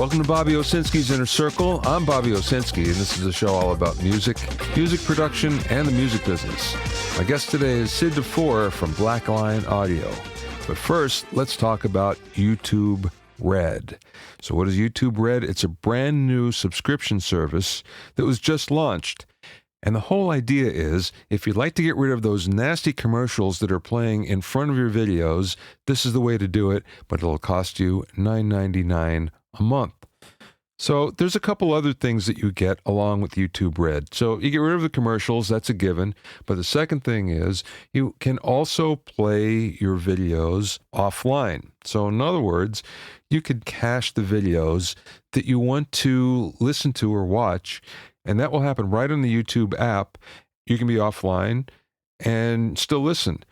Welcome to Bobby Owsinski's Inner Circle. I'm Bobby Owsinski, and this is a show all about music production, and the music business. My guest today is Sid Duffour from Black Lion Audio. But first, let's talk about YouTube Red. So what is YouTube Red? It's a brand new subscription service that was just launched. And the whole idea is, if you'd like to get rid of those nasty commercials that are playing in front of your videos, this is the way to do it, but it'll cost you $9.99 a month. So there's a couple other things that you get along with YouTube Red. So you get rid of the commercials, that's a given. But the second thing is you can also play your videos offline. So in other words, you could cache the videos that you want to listen to or watch, and that will happen right on the YouTube app. You can be offline and still listen.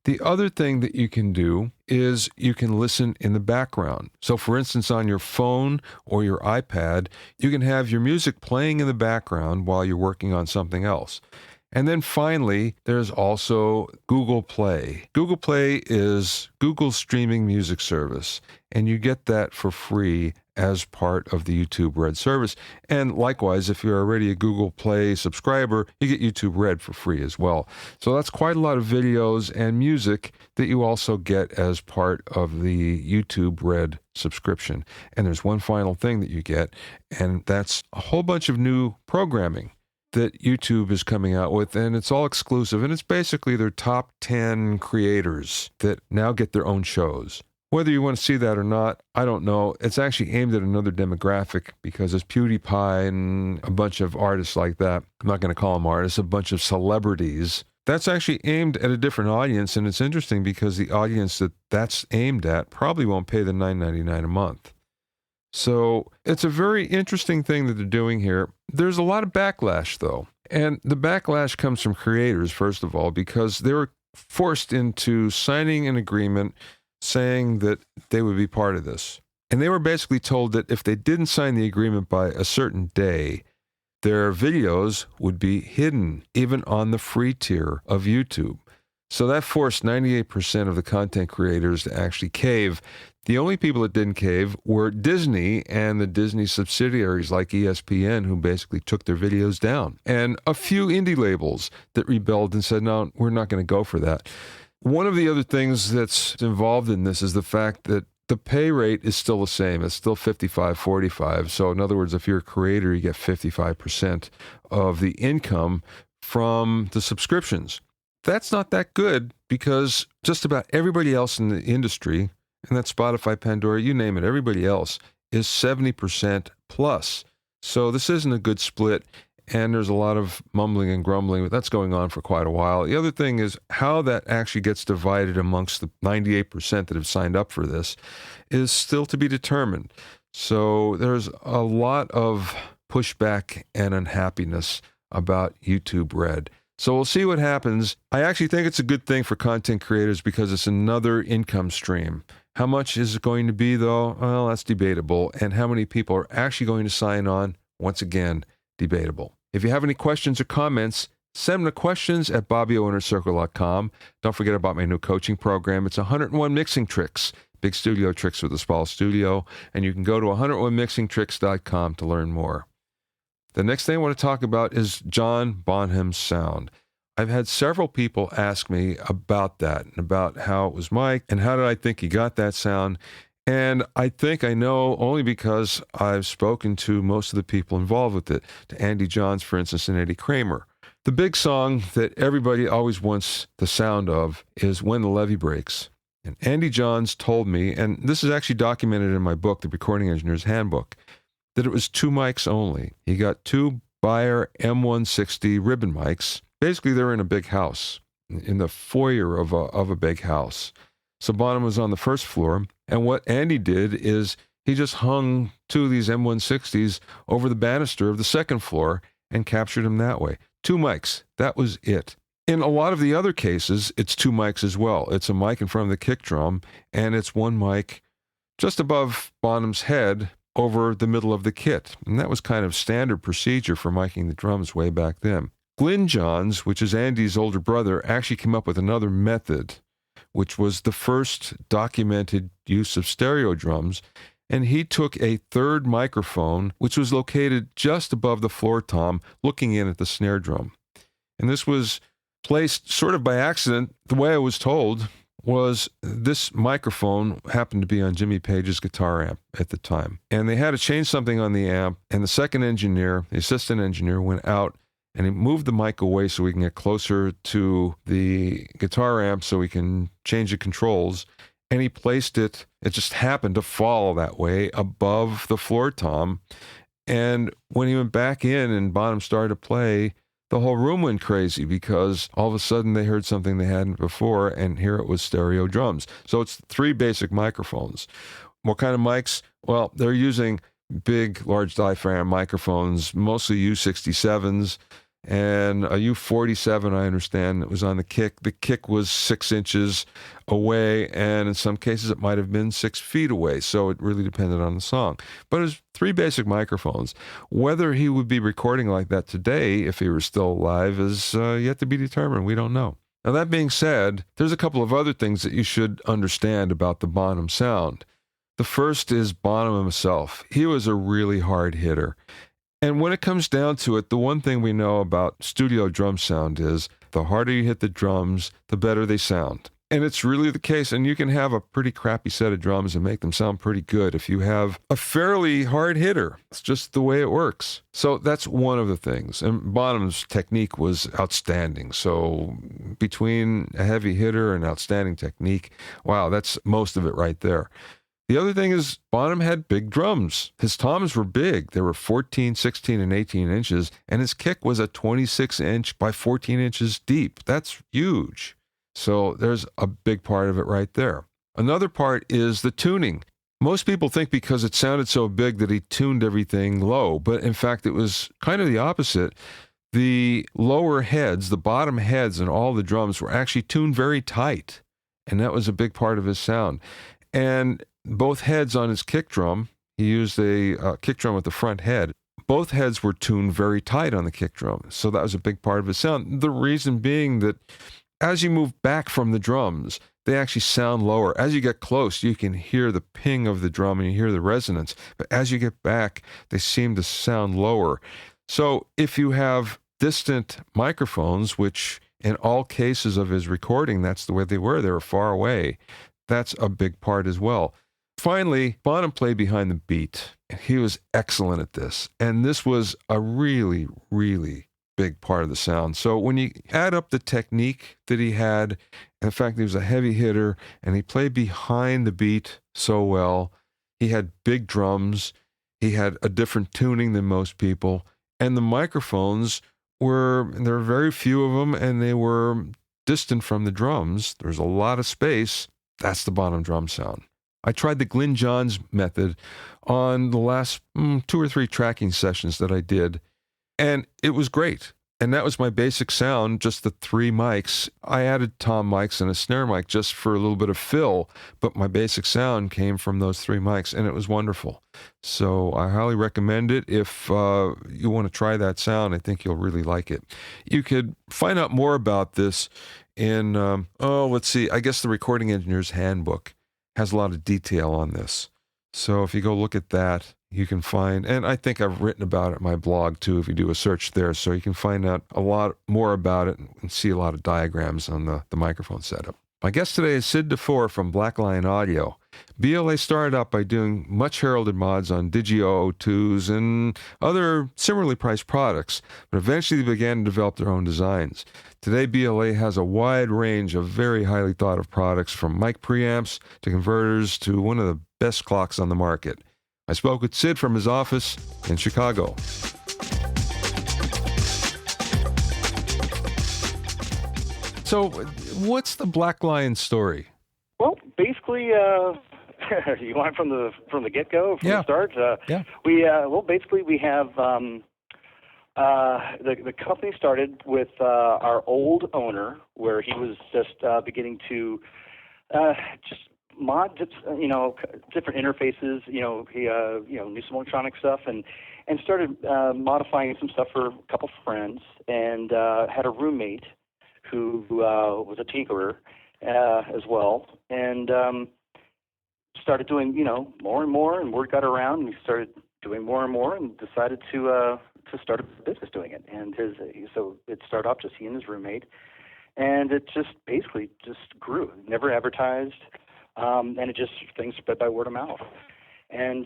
The other thing that you can do is you can listen in the background. So for instance, on your phone or your iPad, you can have your music playing in the background while you're working on something else. And then finally, there's also Google Play. Google Play is Google's streaming music service, and you get that for free as part of the YouTube Red service. And likewise, if you're already a Google Play subscriber, you get YouTube Red for free as well. So that's quite a lot of videos and music that you also get as part of the YouTube Red subscription. And there's one final thing that you get, and that's a whole bunch of new programming that YouTube is coming out with, and it's all exclusive, and it's basically their top 10 creators that now get their own shows. Whether you want to see that or not, I don't know. It's actually aimed at another demographic because it's PewDiePie and a bunch of artists like that. I'm not going to call them artists, a bunch of celebrities. That's actually aimed at a different audience, and it's interesting because the audience that that's aimed at probably won't pay the $9.99 a month. So it's a very interesting thing that they're doing here. There's a lot of backlash, though. And the backlash comes from creators, first of all, because they were forced into signing an agreement saying that they would be part of this. And they were basically told that if they didn't sign the agreement by a certain day, their videos would be hidden, even on the free tier of YouTube. So that forced 98% of the content creators to actually cave. The only people that didn't cave were Disney and the Disney subsidiaries like ESPN, who basically took their videos down. And a few indie labels that rebelled and said, no, we're not going to go for that. One of the other things that's involved in this is the fact that the pay rate is still the same. It's still $55.45. So in other words, if you're a creator, you get 55% of the income from the subscriptions. That's not that good because just about everybody else in the industry, and that's Spotify, Pandora, you name it, everybody else is 70% plus. So this isn't a good split, and there's a lot of mumbling and grumbling, but that's going on for quite a while. The other thing is how that actually gets divided amongst the 98% that have signed up for this is still to be determined. So there's a lot of pushback and unhappiness about YouTube Red. So we'll see what happens. I actually think it's a good thing for content creators because it's another income stream. How much is it going to be, though? Well, that's debatable. And how many people are actually going to sign on? Once again, debatable. If you have any questions or comments, send them to questions@BobbyOInnerCircle.com. Don't forget about my new coaching program. It's 101 Mixing Tricks, big studio tricks with a small studio. And you can go to 101mixingtricks.com to learn more. The next thing I want to talk about is John Bonham's sound. I've had several people ask me about that and about how it was mic'd and how did I think he got that sound. And I think I know only because I've spoken to most of the people involved with it, to Andy Johns, for instance, and Eddie Kramer. The big song that everybody always wants the sound of is When the Levee Breaks. And Andy Johns told me, and this is actually documented in my book, The Recording Engineer's Handbook, that it was 2 mics only. He got 2 Beyer M160 ribbon mics. Basically, they're in a big house, in the foyer of a big house. So Bonham was on the first floor, and what Andy did is he just hung 2 of these M160s over the banister of the second floor and captured them that way. 2 mics, that was it. In a lot of the other cases, it's 2 mics as well. It's a mic in front of the kick drum, and it's 1 mic just above Bonham's head over the middle of the kit. And that was kind of standard procedure for miking the drums way back then. Glyn Johns, which is Andy's older brother, actually came up with another method, which was the first documented use of stereo drums. and he took a third microphone, which was located just above the floor tom, looking in at the snare drum. And this was placed sort of by accident. The way I was told was this microphone happened to be on Jimmy Page's guitar amp at the time. And they had to change something on the amp, and the second engineer, the assistant engineer, went out and he moved the mic away so we can get closer to the guitar amp so we can change the controls. And he placed it just happened to fall that way, above the floor tom. And when he went back in and Bonham started to play, the whole room went crazy because all of a sudden they heard something they hadn't before, and here it was stereo drums. So it's 3 basic microphones. What kind of mics? Well, they're using big, large diaphragm microphones, mostly U67s, and a U47, I understand, it was on the kick. The kick was 6 inches away, and in some cases it might have been 6 feet away, so it really depended on the song. But it was 3 basic microphones. Whether he would be recording like that today, if he were still alive, is yet to be determined. We don't know. Now, that being said, there's a couple of other things that you should understand about the Bonham sound. The first is Bonham himself. He was a really hard hitter. And when it comes down to it, the one thing we know about studio drum sound is the harder you hit the drums, the better they sound. And it's really the case. And you can have a pretty crappy set of drums and make them sound pretty good if you have a fairly hard hitter. It's just the way it works. So that's one of the things. And Bonham's technique was outstanding. So between a heavy hitter and outstanding technique, wow, that's most of it right there. The other thing is Bonham had big drums. His toms were big. They were 14, 16, and 18 inches, and his kick was a 26-inch by 14 inches deep. That's huge. So there's a big part of it right there. Another part is the tuning. Most people think because it sounded so big that he tuned everything low, but in fact it was kind of the opposite. The lower heads, the bottom heads and all the drums were actually tuned very tight, and that was a big part of his sound. And both heads on his kick drum, he used a kick drum with the front head. Both heads were tuned very tight on the kick drum. So that was a big part of his sound. The reason being that as you move back from the drums, they actually sound lower. As you get close, you can hear the ping of the drum and you hear the resonance. But as you get back, they seem to sound lower. So if you have distant microphones, which in all cases of his recording, that's the way they were far away. That's a big part as well. Finally, Bonham played behind the beat. He was excellent at this. And this was a really, really big part of the sound. So when you add up the technique that he had, and the fact that he was a heavy hitter, and he played behind the beat so well, he had big drums, he had a different tuning than most people, and the microphones there were very few of them, and they were distant from the drums. There's a lot of space. That's the Bonham drum sound. I tried the Glyn Johns method on the last 2 or 3 tracking sessions that I did, and it was great. And that was my basic sound, just the 3 mics. I added tom mics and a snare mic just for a little bit of fill, but my basic sound came from those 3 mics, and it was wonderful. So I highly recommend it. If you want to try that sound, I think you'll really like it. You could find out more about this in, let's see, I guess the Recording Engineer's Handbook has a lot of detail on this. So if you go look at that, you can find, and I think I've written about it in my blog too, if you do a search there, so you can find out a lot more about it and see a lot of diagrams on the microphone setup. My guest today is Sid Duffour from Black Lion Audio. BLA started out by doing much heralded mods on Digio O2s and other similarly priced products, but eventually they began to develop their own designs. Today, BLA has a wide range of very highly thought of products, from mic preamps to converters to one of the best clocks on the market. I spoke with Sid from his office in Chicago. So, what's the Black Lion story? Well, basically, you want from the get-go, from the start? Yeah. We have the company started with our old owner, where he was just beginning to just mod, different interfaces. He knew some electronic stuff and started modifying some stuff for a couple friends, and had a roommate who was a tinkerer as well, and started doing, more and more, and word got around, and we started doing more and more, and decided to start a business doing it. And so it started off just he and his roommate, and it just basically just grew. Never advertised, and it just things spread by word of mouth. And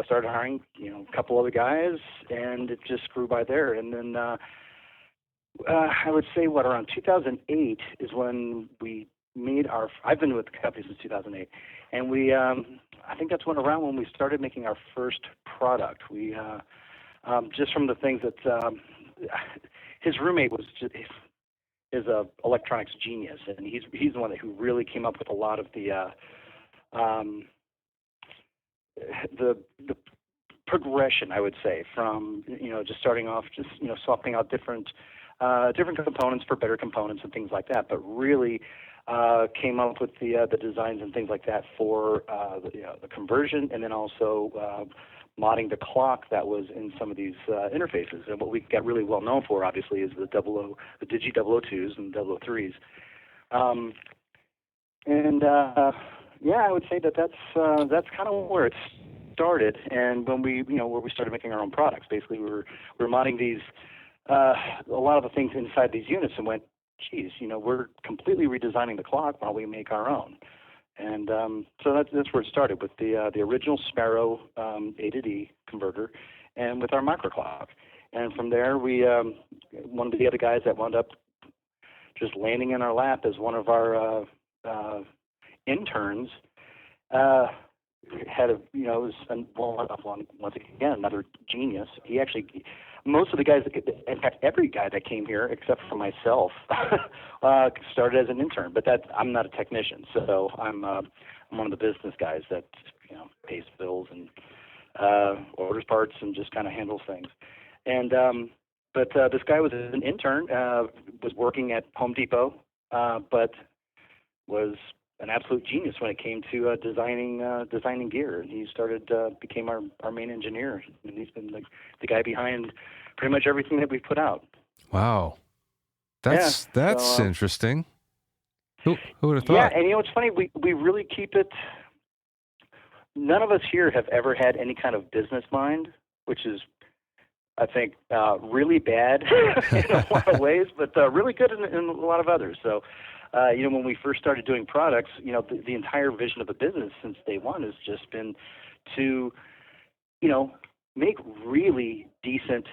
started hiring, a couple other guys, and it just grew by there. And then I would say around 2008 is when we made I've been with the company since 2008, and I think that's around when we started making our first product. We just from the things that his roommate is a electronics genius, and he's the one who really came up with a lot of the progression, I would say, from just starting off, just swapping out different components for better components and things like that, but really came up with the designs and things like that for the conversion, and then also modding the clock that was in some of these interfaces. And what we got really well known for, obviously, is the Digi 002s and 003s. I would say that's kind of where it started. And when where we started making our own products, basically we were modding these a lot of the things inside these units, and went, geez, we're completely redesigning the clock while we make our own. And so that's where it started, with the original Sparrow A to D converter, and with our microclock. And from there, we one of the other guys that wound up just landing in our lap as one of our interns had once again, another genius. He actually, most of the guys, in fact, every guy that came here except for myself, started as an intern. But I'm not a technician, so I'm one of the business guys that pays bills and orders parts and just kind of handles things. And but this guy was an intern, was working at Home Depot, but was an absolute genius when it came to designing gear. And he became our main engineer, and he's been the guy behind pretty much everything that we've put out. Wow, that's interesting. Who would have thought? Yeah, and it's funny, we really keep it. None of us here have ever had any kind of business mind, which is, I think, really bad in a lot of ways, but really good in a lot of others. So, when we first started doing products, the entire vision of the business since day one has just been to, make really decent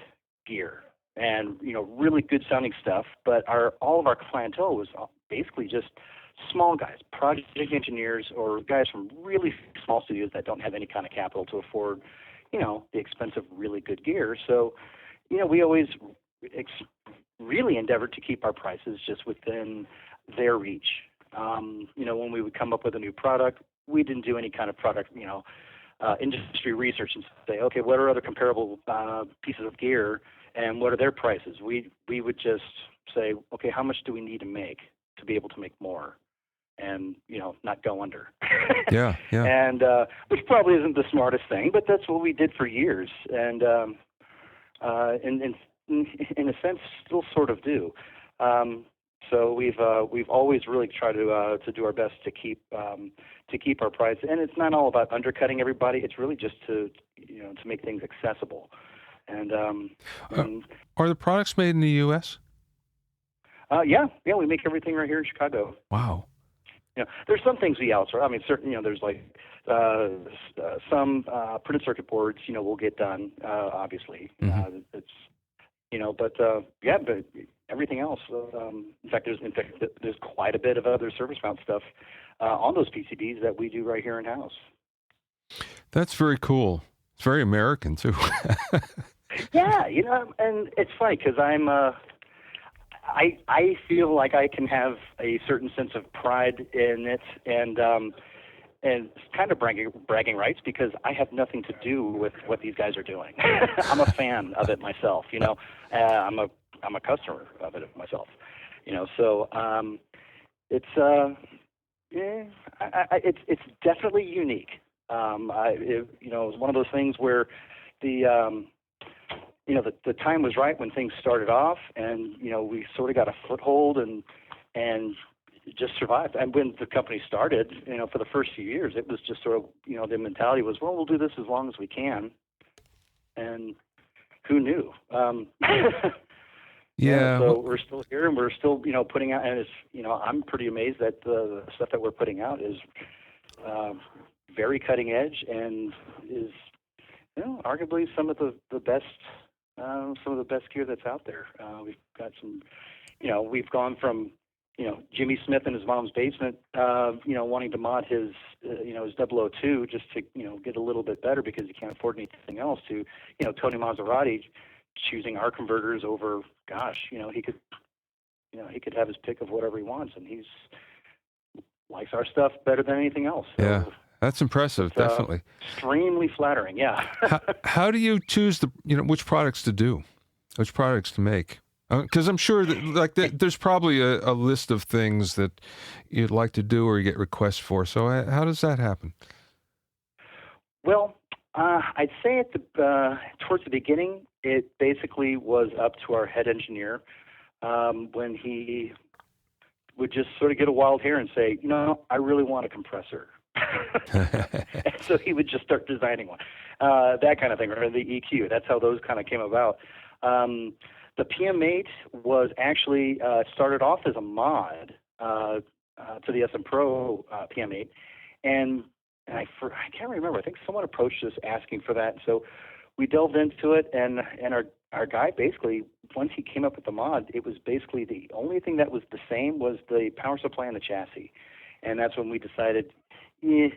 gear and, really good sounding stuff. But all of our clientele was basically just small guys, project engineers, or guys from really small studios that don't have any kind of capital to afford, the expensive, really good gear. So, we always really endeavored to keep our prices just within their reach. When we would come up with a new product, we didn't do any kind of product, industry research and say, okay, what are other comparable pieces of gear and what are their prices? We would just say, okay, how much do we need to make to be able to make more and, not go under? Yeah. And which probably isn't the smartest thing, but that's what we did for years. And in a sense, still sort of do. So we've always really tried to do our best to keep our price, and it's not all about undercutting everybody. It's really just to make things accessible. And are the products made in the U.S.? Yeah, we make everything right here in Chicago. Wow. There's some things we outsource. I mean, certainly, there's like some printed circuit boards, will get done. Obviously, it's but everything else. In fact, there's quite a bit of other service mount stuff on those PCBs that we do right here in house. That's very cool. It's very American too. Yeah, and it's funny because I feel like I can have a certain sense of pride in it, and kind of bragging rights, because I have nothing to do with what these guys are doing. I'm a fan of it myself. I'm a customer of it myself. So it's it's definitely unique. It was one of those things where the time was right when things started off, and we sort of got a foothold, and just survived. And when the company started, for the first few years, it was just sort of, the mentality was, well, we'll do this as long as we can. And who knew? Yeah. So we're still here, and we're still, putting out, and it's, I'm pretty amazed that the stuff that we're putting out is very cutting edge and is, arguably some of the best gear that's out there. We've got some, we've gone from, Jimmy Smith in his mom's basement, wanting to mod his, his 002 just to, get a little bit better because he can't afford anything else, to, Tony Maserati choosing our converters over, gosh, he could have his pick of whatever he wants, and he's likes our stuff better than anything else. So Yeah, that's impressive, definitely. Extremely flattering, yeah. how do you choose which products to do, which products to make? Because I'm sure that there's probably a list of things that you'd like to do or you get requests for. So how does that happen? Well, I'd say towards the beginning, it basically was up to our head engineer when he would just sort of get a wild hair and say, I really want a compressor. And so he would just start designing one, that kind of thing, or the EQ. That's how those kind of came about. The PM8 was actually started off as a mod to the SM Pro PM8, and I can't remember. I think someone approached us asking for that. So we delved into it, and our guy basically, once he came up with the mod, it was basically the only thing that was the same was the power supply and the chassis, and that's when we decided, it's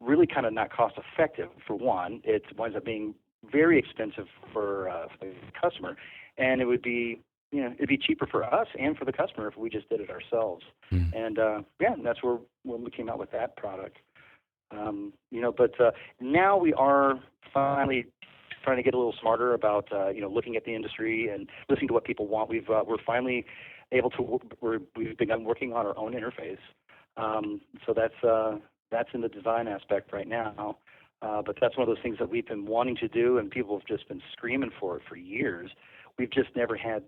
really kind of not cost effective. For one, it winds up being very expensive for the customer, and it would be it'd be cheaper for us and for the customer if we just did it ourselves. And and that's when we came out with that product. But now we are finally trying to get a little smarter about looking at the industry and listening to what people want. We're finally able to we've begun working on our own interface. So that's in the design aspect right now. But that's one of those things that we've been wanting to do, and people have just been screaming for it for years. We've just never had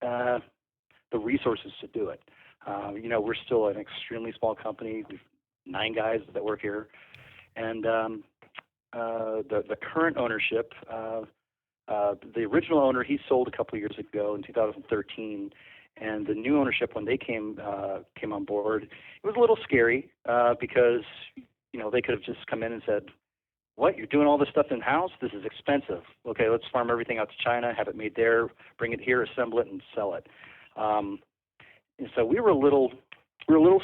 the resources to do it. We're still an extremely small company. We've 9 guys that work here, and the current ownership, the original owner, he sold a couple of years ago in 2013, and the new ownership, when they came on board, it was a little scary because they could have just come in and said, "What, you're doing all this stuff in house? This is expensive. Okay, let's farm everything out to China, have it made there, bring it here, assemble it, and sell it." And so we were a little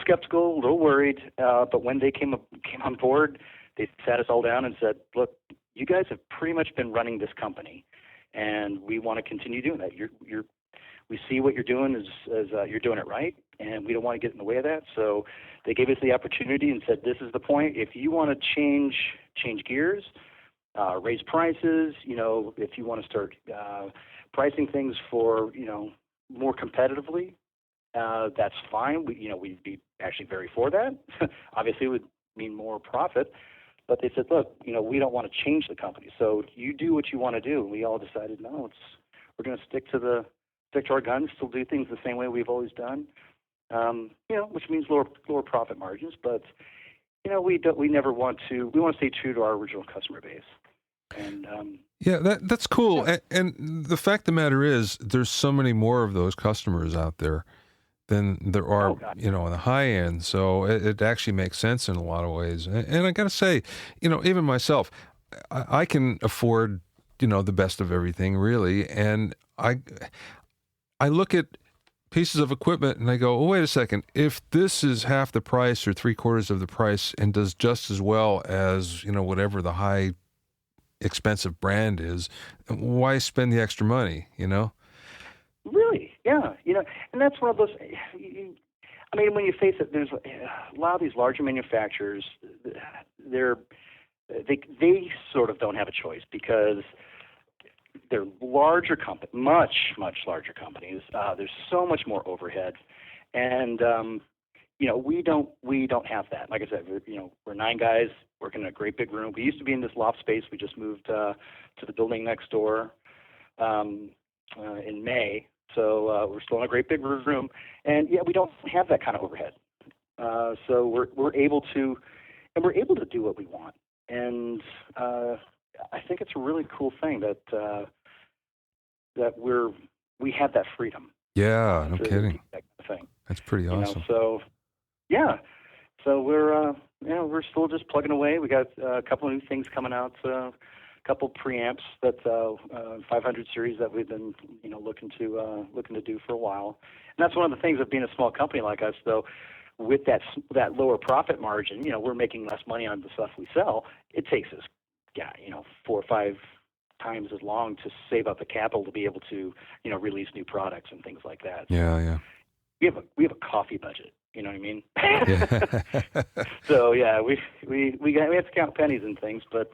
skeptical, a little worried. But when they came on board, they sat us all down and said, "Look, you guys have pretty much been running this company, and we want to continue doing that. We see what you're doing as you're doing it right, and we don't want to get in the way of that." So they gave us the opportunity and said, "This is the point. If you want to change gears, raise prices, if you want to start pricing things for more competitively, that's fine. We'd be actually very for that. Obviously, it would mean more profit." But they said, "Look, we don't want to change the company. So you do what you want to do." And we all decided, no, we're going to stick to our guns, still do things the same way we've always done. Which means lower profit margins, but we never want to. We want to stay true to our original customer base. And that's cool. Yeah. And the fact of the matter is, there's so many more of those customers out there than there are, on the high end. So it actually makes sense in a lot of ways. And I got to say, even myself, I can afford, the best of everything, really. And I look at pieces of equipment and I go, oh, wait a second. If this is half the price or 3/4 of the price and does just as well as, whatever the high expensive brand is, why spend the extra money, Really, yeah. And that's one of those, when you face it, there's a lot of these larger manufacturers, they sort of don't have a choice because they're larger much larger companies. There's so much more overhead, and we don't have that. Like I said, we're 9 guys working in a great big room. We used to be in this loft space. We just moved to the building next door in May So we're still in a great big room, and yeah, we don't have that kind of overhead. So we're able to do what we want, and I think it's a really cool thing that we have that freedom. Yeah, no to kidding. do that kind of thing. That's pretty awesome. So yeah, so we're still just plugging away. We got a couple of new things coming out. A couple preamps that 500 series that we've been looking to do for a while. And that's one of the things of being a small company like us, though. With that lower profit margin, we're making less money on the stuff we sell. It takes us, 4 or 5 times as long to save up the capital to be able to, release new products and things like that. Yeah. We have a coffee budget. You know what I mean? Yeah. So yeah, we have to count pennies and things, but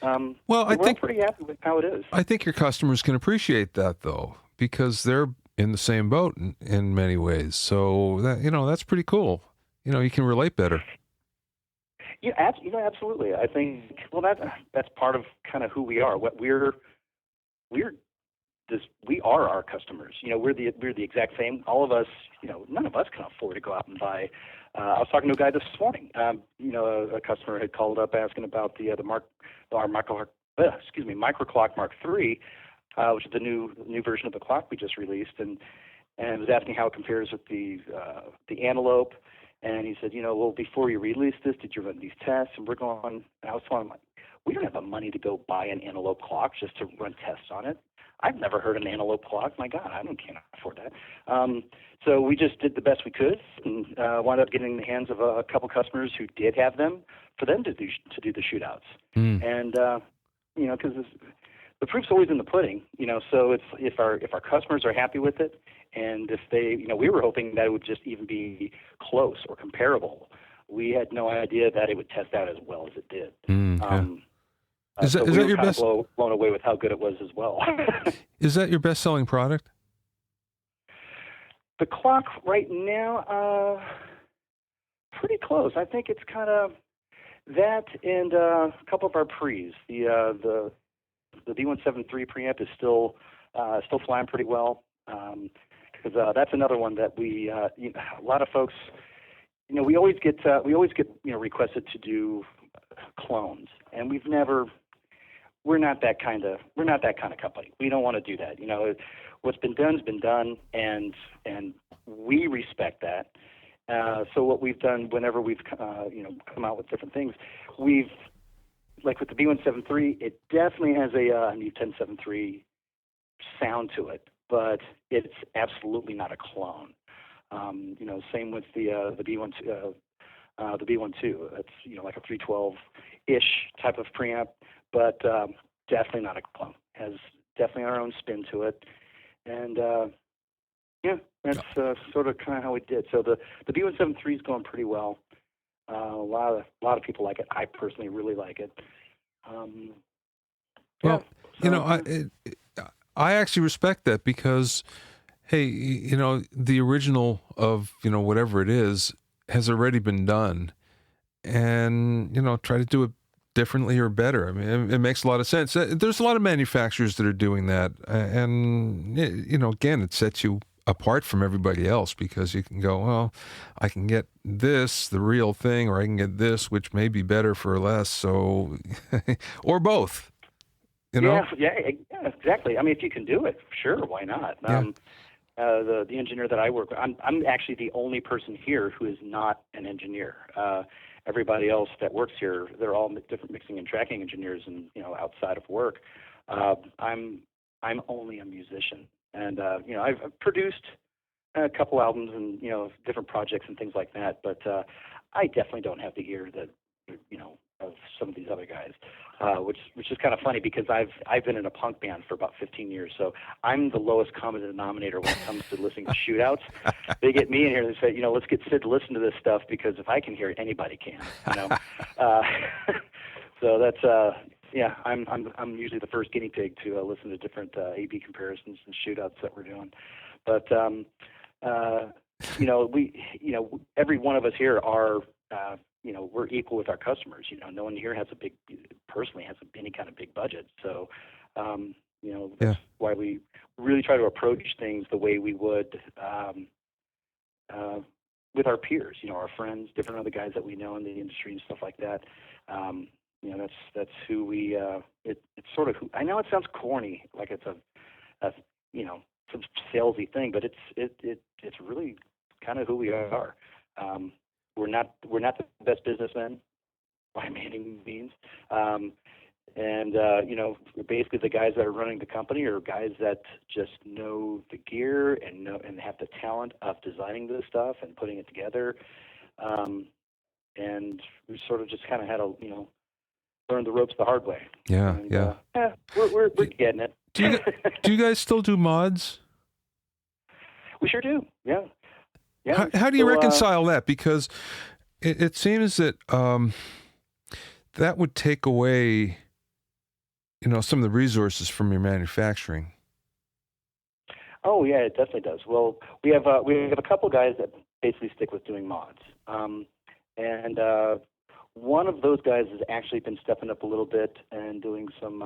well, I think we're pretty happy with how it is. I think your customers can appreciate that though, because they're in the same boat in many ways. So that, that's pretty cool. You can relate better. Yeah, absolutely. I think that's part of kind of who we are. What we are our customers. We're the exact same. All of us, none of us can afford to go out and buy. I was talking to a guy this morning. A customer had called up asking about the Microclock Mark III, which is the new version of the clock we just released, and was asking how it compares with the Antelope. And he said, well, before you released this, did you run these tests? And we're going. And I was telling him, we don't have the money to go buy an Antelope clock just to run tests on it. I've never heard an Antelope clock. My God, can't afford that. So we just did the best we could, and wound up getting in the hands of a couple customers who did have them, for them to do the shootouts. And because the proof's always in the pudding. So it's if our customers are happy with it, and if they, we were hoping that it would just even be close or comparable. We had no idea that it would test out as well as it did. Is that your best? Blown away with how good it was as well. Is that your best-selling product? The clock right now, pretty close. I think it's kind of that and a couple of our pre's. The B173 preamp is still flying pretty well, because that's another one that we a lot of folks, we always get requested to do clones, and we're not that kind of company. We don't want to do that. What's been done's been done, and we respect that. So what we've done whenever we've come out with different things, we've, like with the B173, it definitely has a new 1073 sound to it, but it's absolutely not a clone. Same with the B12. The B12, it's like a 312-ish type of preamp, but definitely not a clone. Has definitely our own spin to it, and that's sort of kind of how we did. So the B173 is going pretty well. A lot of people like it. I personally really like it. I actually respect that, because, hey, the original of whatever it is has already been done, and try to do it differently or better. I mean, it makes a lot of sense. There's a lot of manufacturers that are doing that, and again, it sets you apart from everybody else, because you can go, well, I can get this, the real thing, or I can get this, which may be better for less. So, or both. Yeah, exactly. I mean, if you can do it, sure, why not? Yeah. The engineer that I work with, I'm actually the only person here who is not an engineer. Everybody else that works here, they're all different mixing and tracking engineers, and outside of work, I'm only a musician, and I've produced a couple albums and different projects and things like that, but I definitely don't have the ear that of some of these other guys, which is kind of funny, because I've been in a punk band for about 15 years, so I'm the lowest common denominator when it comes to listening to shootouts. They get me in here and they say, let's get Sid to listen to this stuff, because if I can hear it, anybody can. So that's I'm usually the first guinea pig to listen to different A/B comparisons and shootouts that we're doing, but every one of us here are. We're equal with our customers. No one here has personally has any kind of big budget. So, That's why we really try to approach things the way we would with our peers, our friends, different other guys that we know in the industry and stuff like that. That's who we. It's sort of who. I know it sounds corny, like it's a some salesy thing, but it's really kind of who we are. We're not the best businessmen by any means. Basically the guys that are running the company are guys that just know the gear and have the talent of designing this stuff and putting it together. And we sort of just kind of had to, learn the ropes the hard way. Yeah, and, we're getting it. Do you guys still do mods? We sure do. Yeah. How do you reconcile that? Because it seems that that would take away, some of the resources from your manufacturing. Oh yeah, it definitely does. Well, we have a couple guys that basically stick with doing mods, and one of those guys has actually been stepping up a little bit and doing some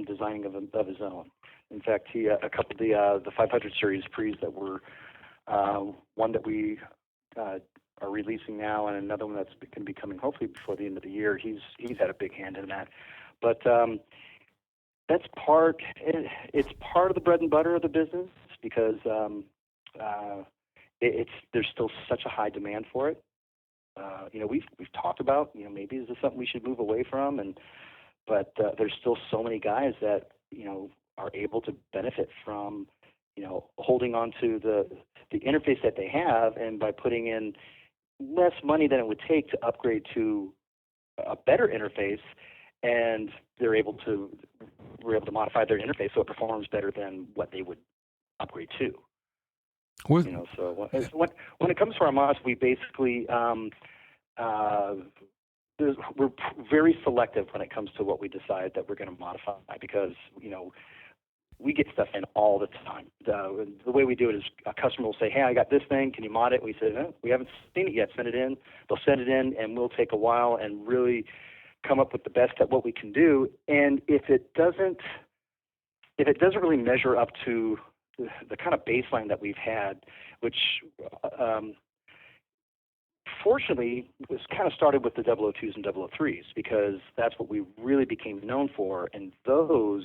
designing of his own. In fact, he a couple of the 500 series pre's that were one that we are releasing now, and another one that's going to be coming hopefully before the end of the year. He's had a big hand in that, but that's part. It's part of the bread and butter of the business because there's still such a high demand for it. We've talked about maybe is this something we should move away from, but there's still so many guys that are able to benefit from holding on to the interface that they have, and by putting in less money than it would take to upgrade to a better interface, and we're able to modify their interface so it performs better than what they would upgrade to. So when it comes to our mods, we basically we're very selective when it comes to what we decide that we're going to modify, because we get stuff in all the time. The way we do it is a customer will say, "Hey, I got this thing. Can you mod it?" We say, "We haven't seen it yet. Send it in." They'll send it in, and we'll take a while and really come up with the best at what we can do. And if it doesn't really measure up to the kind of baseline that we've had, which fortunately was kind of started with the 002s and 003s, because that's what we really became known for, and those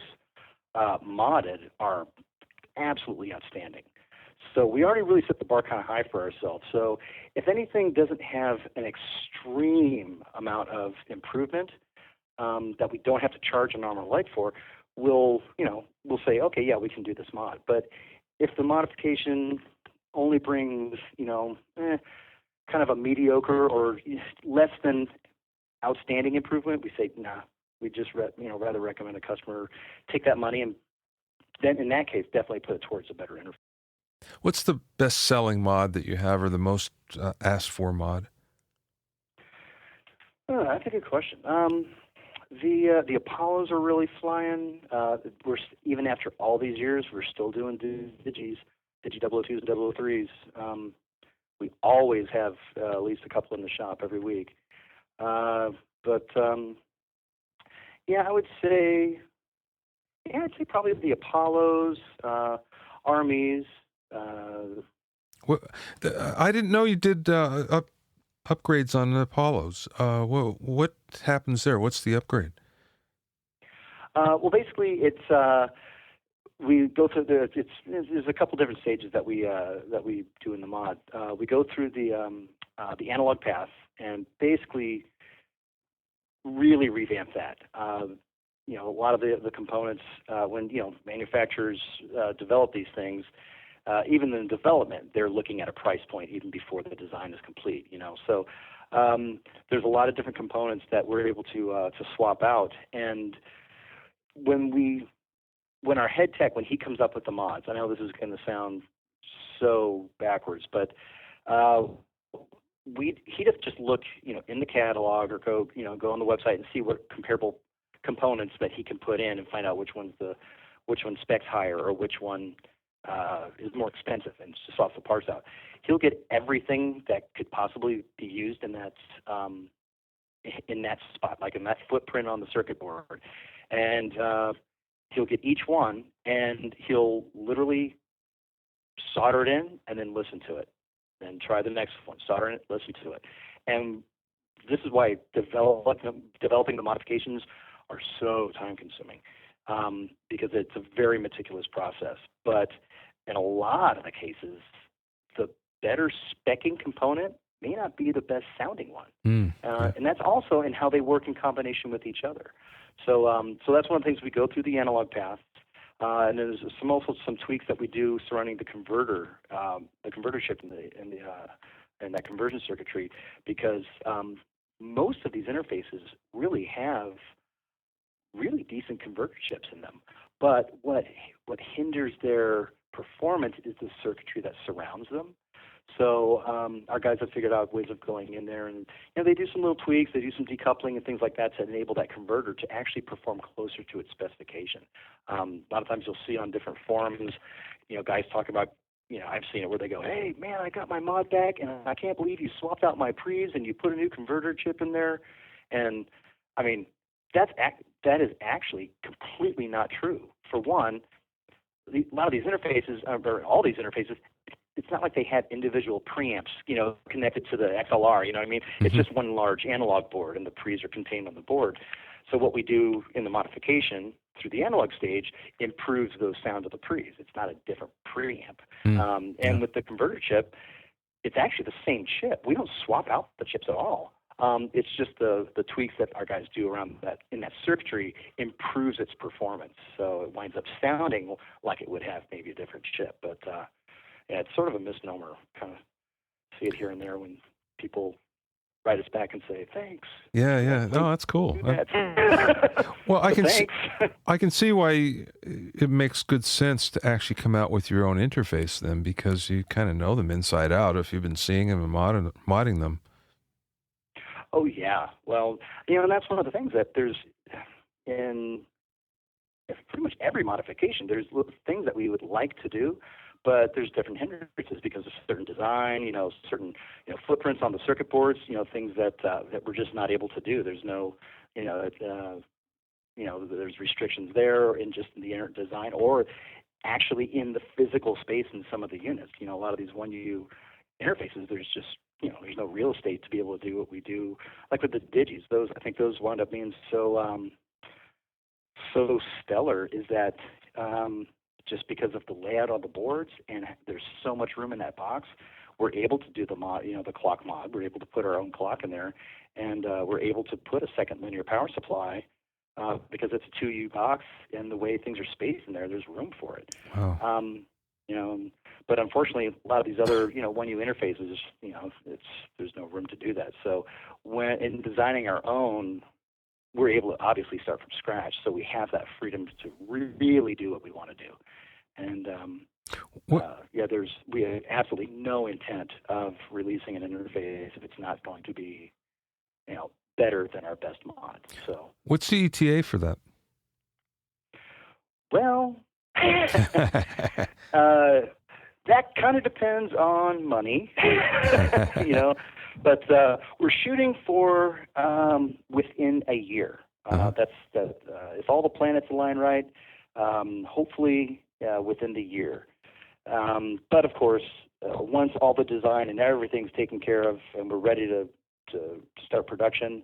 modded are absolutely outstanding. So we already really set the bar kind of high for ourselves. So if anything doesn't have an extreme amount of improvement that we don't have to charge an arm and a leg for, we'll say, okay, yeah, we can do this mod. But if the modification only brings, kind of a mediocre or less than outstanding improvement, we say, nah, we just rather recommend a customer take that money and then in that case definitely put it towards a better interface. What's the best-selling mod that you have, or the most asked for mod? That's a good question. The Apollos are really flying. We're even after all these years, we're still doing Digi 002s and 003s. We always have at least a couple in the shop every week. Yeah, I'd say probably the Apollos, Armies. I didn't know you did upgrades on the Apollos. What happens there? What's the upgrade? Well, basically, it's we go through there's a couple different stages that we do in the mod. We go through the analog path and basically really revamp that. A lot of the components when manufacturers develop these things. Even in development, they're looking at a price point even before the design is complete. So there's a lot of different components that we're able to swap out. And when our head tech, when he comes up with the mods, I know this is going to sound so backwards, but he doesn't just look in the catalog or go on the website and see what comparable components that he can put in and find out which one specs higher or which one is more expensive and just swap the parts out. He'll get everything that could possibly be used in that spot, like in that footprint on the circuit board, and he'll get each one and he'll literally solder it in and then listen to it. Then try the next one, solder it, listen to it. And this is why developing the modifications are so time-consuming, because it's a very meticulous process. But in a lot of the cases, the better specking component may not be the best sounding one. And that's also in how they work in combination with each other. So that's one of the things we go through the analog path. And there's also some tweaks that we do surrounding the converter chip in that conversion circuitry, because most of these interfaces really have really decent converter chips in them. But what hinders their performance is the circuitry that surrounds them. So our guys have figured out ways of going in there, and they do some little tweaks, they do some decoupling and things like that to enable that converter to actually perform closer to its specification. A lot of times you'll see on different forums, guys talk about, I've seen it where they go, "Hey man, I got my mod back, and I can't believe you swapped out my pre's and you put a new converter chip in there." And I mean, that is actually completely not true. For one, a lot of these interfaces, or all these interfaces, it's not like they have individual preamps, connected to the XLR, you know what I mean? Mm-hmm. It's just one large analog board, and the pre's are contained on the board. So what we do in the modification through the analog stage improves those sounds of the pre's. It's not a different preamp. And with the converter chip, it's actually the same chip. We don't swap out the chips at all. It's just the tweaks that our guys do around that in that circuitry improves its performance. So it winds up sounding like it would have maybe a different chip. But it's sort of a misnomer. Kind of see it here and there when people write us back and say, "Thanks." Yeah. No, that's cool. Well, I can see why it makes good sense to actually come out with your own interface then, because you kind of know them inside out if you've been seeing them and modding them. Oh, yeah. Well, and that's one of the things that there's in pretty much every modification. There's things that we would like to do, but there's different hindrances because of certain design, certain footprints on the circuit boards, things that we're just not able to do. There's no, there's restrictions there in just the inner design or actually in the physical space in some of the units. A lot of these 1U interfaces, there's just there's no real estate to be able to do what we do. Like with the digis, I think those wound up being so stellar is that just because of the layout on the boards and there's so much room in that box, we're able to do the mod, the clock mod. We're able to put our own clock in there, and we're able to put a second linear power supply because it's a 2U box, and the way things are spaced in there, there's room for it. Wow. But unfortunately, a lot of these other, 1U interfaces, there's no room to do that. So when in designing our own, we're able to obviously start from scratch. So we have that freedom to really do what we want to do. And we have absolutely no intent of releasing an interface if it's not going to be, better than our best mod. So what's the ETA for that? Well, that kind of depends on money, but we're shooting for within a year. If all the planets align right, hopefully within the year. But of course, once all the design and everything's taken care of and we're ready to start production,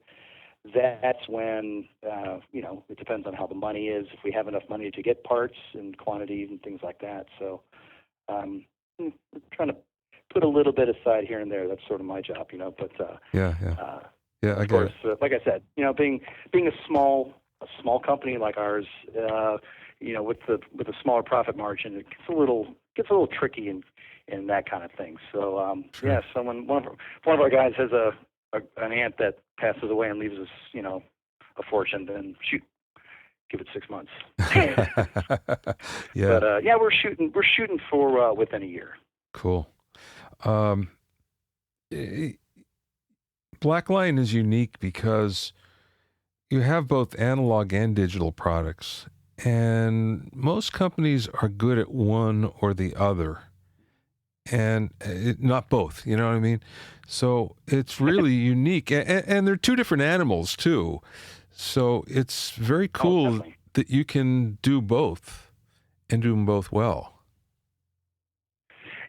that's when, it depends on how the money is, if we have enough money to get parts and quantities and things like that. So I'm trying to put a little bit aside here and there. That's sort of my job, but of course, like I said, being a small company like ours, with a smaller profit margin, it gets a little tricky in that kind of thing. So sure. So when one of our guys has an aunt that passes away and leaves us, a fortune, then give it 6 months. Yeah. But we're shooting for within a year. Cool. Black Lion is unique because you have both analog and digital products, and most companies are good at one or the other, and not both. You know what I mean? So it's really unique, and they're two different animals too. So it's very cool that you can do both and do them both well.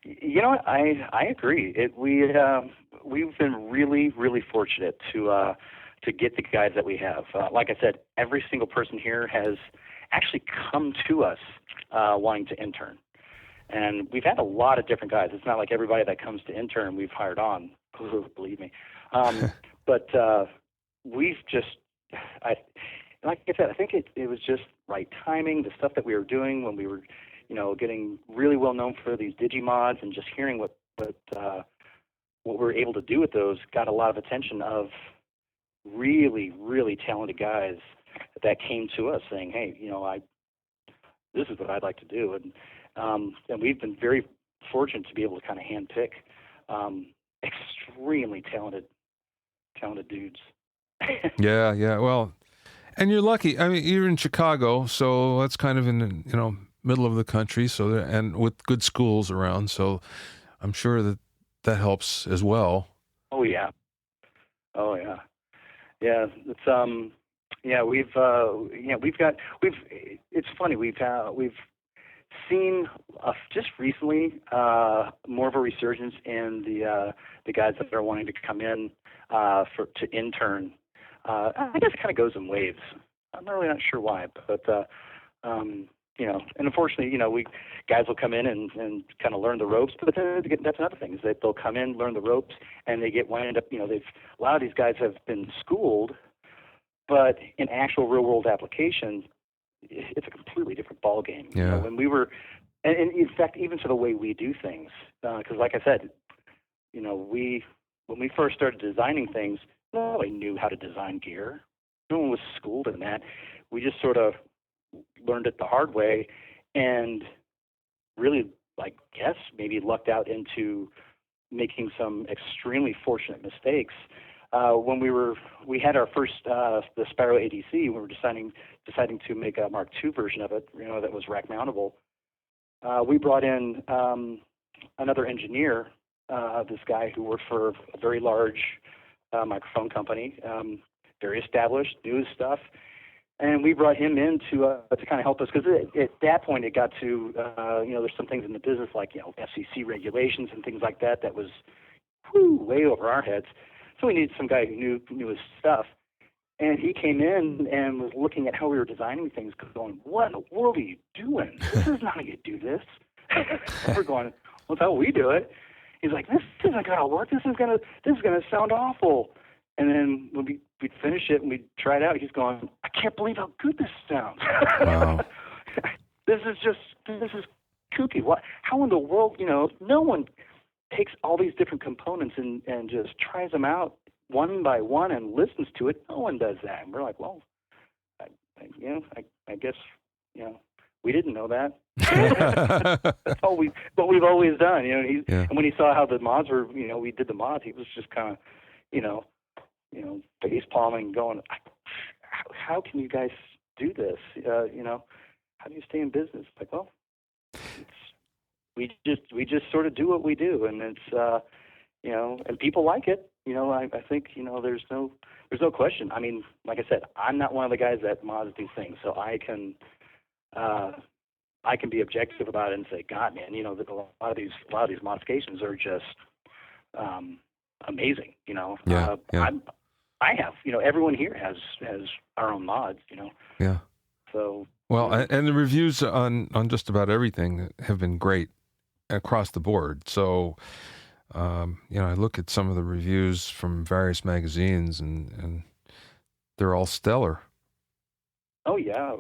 You know what? I agree. We've been really, really fortunate to get the guys that we have. Like I said, every single person here has actually come to us wanting to intern. And we've had a lot of different guys. It's not like everybody that comes to intern we've hired on, believe me. But we've just, like I said, I think it was just right timing, the stuff that we were doing when we were, getting really well known for these Digimods, and just hearing what we were able to do with those got a lot of attention of really, really talented guys that came to us saying, hey, this is what I'd like to do. And we've been very fortunate to be able to kind of handpick extremely talented dudes. Yeah. Well, and you're lucky. I mean, you're in Chicago, so that's kind of in the, middle of the country. So and with good schools around, so I'm sure that helps as well. Oh yeah. Yeah. It's it's funny. We've seen just recently more of a resurgence in the guys that are wanting to come in to intern. I guess it kind of goes in waves. I'm really not sure why, but and unfortunately, guys will come in and kind of learn the ropes. But then that's another thing, is that they'll come in, learn the ropes, and they wind up. A lot of these guys have been schooled, but in actual real world application, it's a completely different ball game. Yeah. When we were, and in fact, even to the way we do things, because like I said, when we first started designing things, nobody knew how to design gear. No one was schooled in that. We just sort of learned it the hard way, and really, maybe lucked out into making some extremely fortunate mistakes. When we had our first the Sparrow ADC, we were deciding to make a Mark II version of it, that was rack mountable. We brought in another engineer, this guy who worked for a very large microphone company, very established, knew his stuff, and we brought him in to kind of help us, because at that point it got to there's some things in the business like FCC regulations and things like that was way over our heads. So we needed some guy who knew his stuff. And he came in and was looking at how we were designing things, going, what in the world are you doing? This is not how you do this. And we're going, well, that's how we do it. He's like, this isn't going to work. This is going to sound awful. And then when we'd finish it and we'd try it out, he's going, I can't believe how good this sounds. Wow. This is kooky. How in the world, no one takes all these different components and just tries them out one by one and listens to it. No one does that. And we're like, well, I guess, we didn't know that. That's what we've always done. And when he saw how the mods were, we did the mods, he was just kind of, face palming, going, how can you guys do this? How do you stay in business? Like, well, we just sort of do what we do, and it's and people like it. I think there's no question. I mean, like I said, I'm not one of the guys that mods these things, so I can be objective about it and say, God, man, a lot of these modifications are just amazing. Yeah. I have everyone here has our own mods. Yeah. So well, and the reviews on just about everything have been great across the board. So, I look at some of the reviews from various magazines, and they're all stellar. Oh yeah.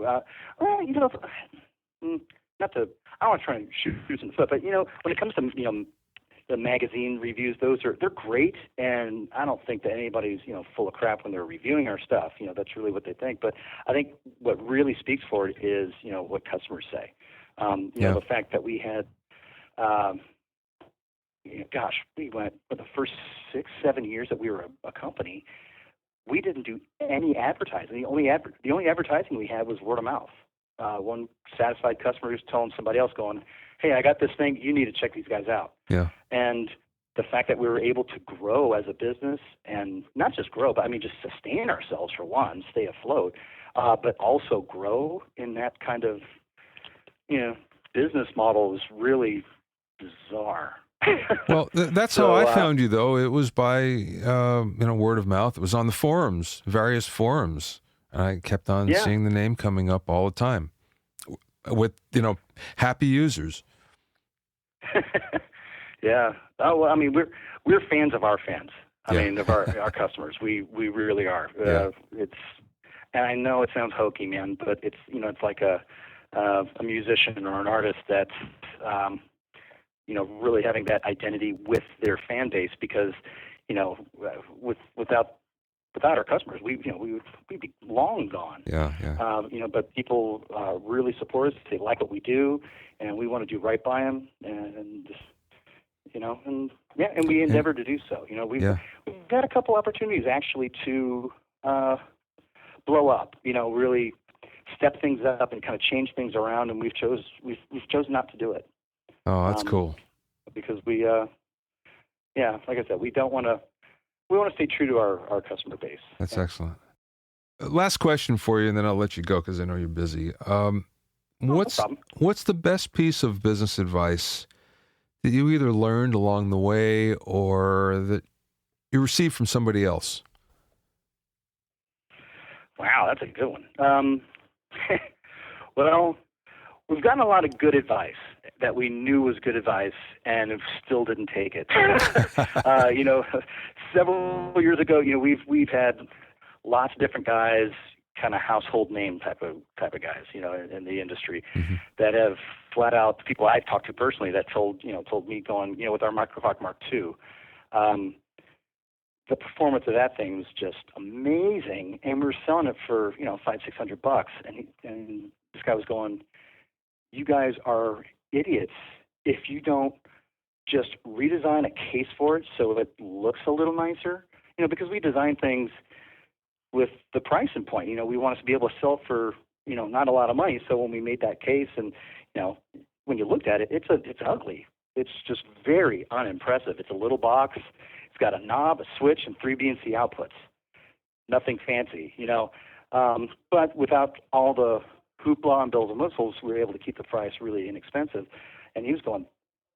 Not to, I don't want to try and shoot some stuff, but when it comes to the magazine reviews, they're great, and I don't think that anybody's full of crap when they're reviewing our stuff. That's really what they think. But I think what really speaks for it is what customers say. The fact that we had, we went for the first 6-7 years that we were a company, we didn't do any advertising. The only advertising we had was word of mouth. One satisfied customer was telling somebody else, going, hey, I got this thing, you need to check these guys out. Yeah. And the fact that we were able to grow as a business, and not just grow, but just sustain ourselves, for one, stay afloat, but also grow in that kind of, business model is really bizarre. Well, that's So, how I found you, though. It was by word of mouth. It was on the forums, various forums, and I kept on seeing the name coming up all the time with happy users. Yeah. Oh, well, I mean, we're fans of our fans. I mean, of our customers. We really are. And I know it sounds hokey, man, but it's it's like a musician or an artist that's really having that identity with their fan base, because without our customers, we'd be long gone. But people really support us. They like what we do, and we want to do right by them, and we endeavor to do so. We've got a couple opportunities actually to blow up. Really step things up and kind of change things around, and we've chosen not to do it. Oh, that's cool. Because we, like I said, we want to stay true to our customer base. That's excellent. Last question for you, and then I'll let you go because I know you're busy. What's the best piece of business advice that you either learned along the way or that you received from somebody else? Wow, that's a good one. Well, we've gotten a lot of good advice that we knew was good advice and still didn't take it. Several years ago, we've had lots of different guys, kind of household name type of guys, in the industry, that have flat out, people I've talked to personally that told me going, with our Microclock Mark II, the performance of that thing was just amazing, and we were selling it for $500-600, and this guy was going, you guys are idiots if you don't just redesign a case for it so it looks a little nicer, because we design things with the price in point. We want us to be able to sell it for not a lot of money. So when we made that case, and when you looked at it, it's ugly. It's just very unimpressive. It's a little box. It's got a knob, a switch, and 3 BNC outputs. Nothing fancy, but without all the hoopla and bells and whistles, we were able to keep the price really inexpensive. And he was going,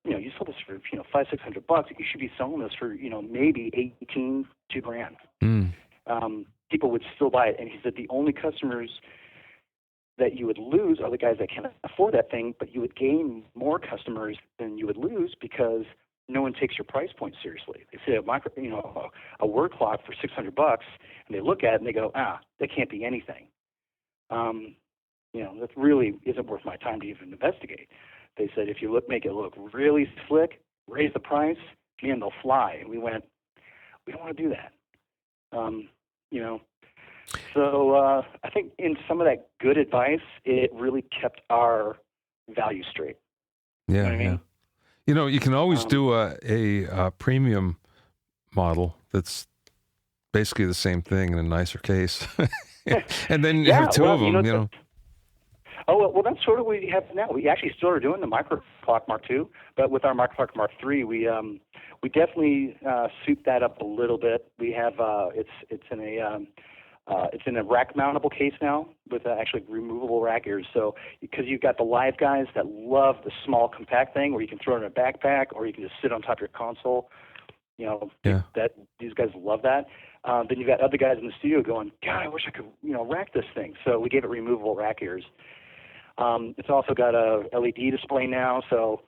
you sold this for $500-600. You should be selling this for maybe $18,000-$2,000. People would still buy it, and he said the only customers that you would lose are the guys that can't afford that thing, but you would gain more customers than you would lose because no one takes your price point seriously. They say a word clock for $600, and they look at it and they go, that can't be anything. That really isn't worth my time to even investigate. They said, if you make it look really slick, raise the price, man, they'll fly. And we went, we don't want to do that. So I think in some of that good advice, it really kept our value straight. Yeah, you know what I mean? You can always do a premium model that's basically the same thing in a nicer case. And then you have two of them, Oh, well, that's sort of what we have now. We actually still are doing the Microclock Mark II, but with our Microclock Mark III, we definitely souped that up a little bit. We have it's in a rack mountable case now with actually removable rack ears. So because you've got the live guys that love the small compact thing where you can throw it in a backpack or you can just sit on top of your console, that these guys love that. Then you've got other guys in the studio going, God, I wish I could rack this thing. So we gave it removable rack ears. It's also got a LED display now, so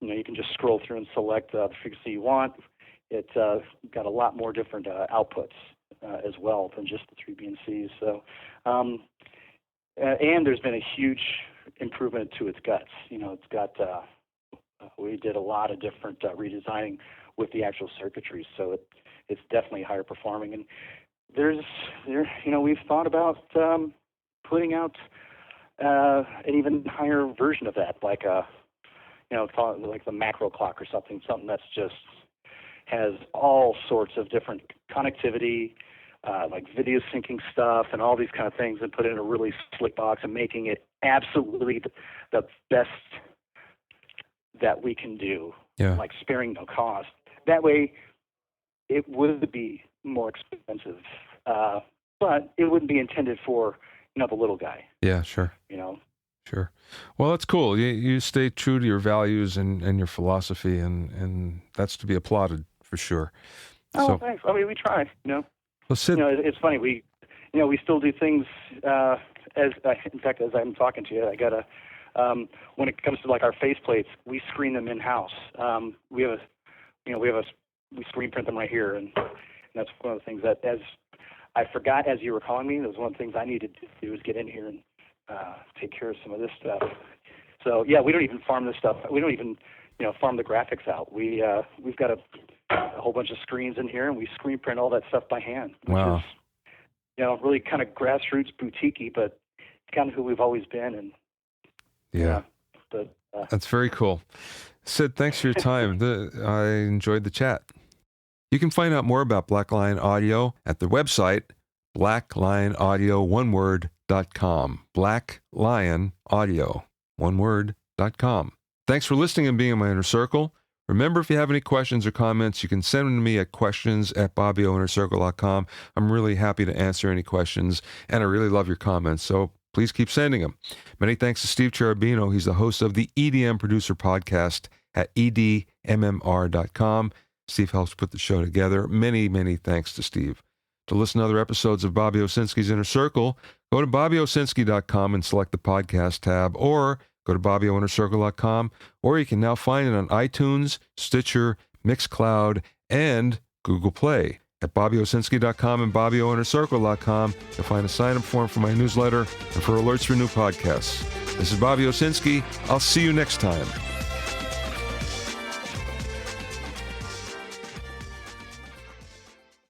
you can just scroll through and select the frequency you want. It's got a lot more different outputs as well than just the 3 BNCs. So, and there's been a huge improvement to its guts. It's got we did a lot of different redesigning with the actual circuitry, so it's definitely higher performing. And we've thought about putting out an even higher version of that, like like the macro clock or something that's just has all sorts of different connectivity, like video syncing stuff and all these kind of things, and put it in a really slick box and making it absolutely the best that we can do, like sparing no cost. That way, it would be more expensive, but it wouldn't be intended for, the little guy. Yeah, sure. Sure. Well, that's cool. You stay true to your values and your philosophy, and that's to be applauded for sure. Oh, thanks. I mean, we try, Well, Sid, it's funny. We still do things, in fact, as I'm talking to you, I got when it comes to like our faceplates, we screen them in-house. We screen print them right here. And that's one of the things that, as I forgot as you were calling me, that was one of the things I needed to do, is get in here and take care of some of this stuff. So yeah, we don't even farm this stuff. We don't even, farm the graphics out. We've got a whole bunch of screens in here, and we screen print all that stuff by hand. Which wow. is, really kind of grassroots, boutique-y, but it's kind of who we've always been. And yeah. That's very cool. Sid, thanks for your time. I enjoyed the chat. You can find out more about Black Lion Audio at their website, blacklionaudio.com. blacklionaudio.com. Thanks for listening and being in my inner circle. Remember, if you have any questions or comments, you can send them to me at questions@bobbyoinnercircle.com. I'm really happy to answer any questions, and I really love your comments, so please keep sending them. Many thanks to Steve Cherubino. He's the host of the EDM Producer Podcast at edmmr.com. Steve helps put the show together. Many, many thanks to Steve. To listen to other episodes of Bobby Owsinski's Inner Circle, go to bobbyowsinski.com and select the podcast tab, or go to bobbyowinnercircle.com, or you can now find it on iTunes, Stitcher, Mixcloud, and Google Play. At bobbyowsinski.com and bobbyowinnercircle.com, you'll find a sign-up form for my newsletter and for alerts for new podcasts. This is Bobby Owsinski. I'll see you next time.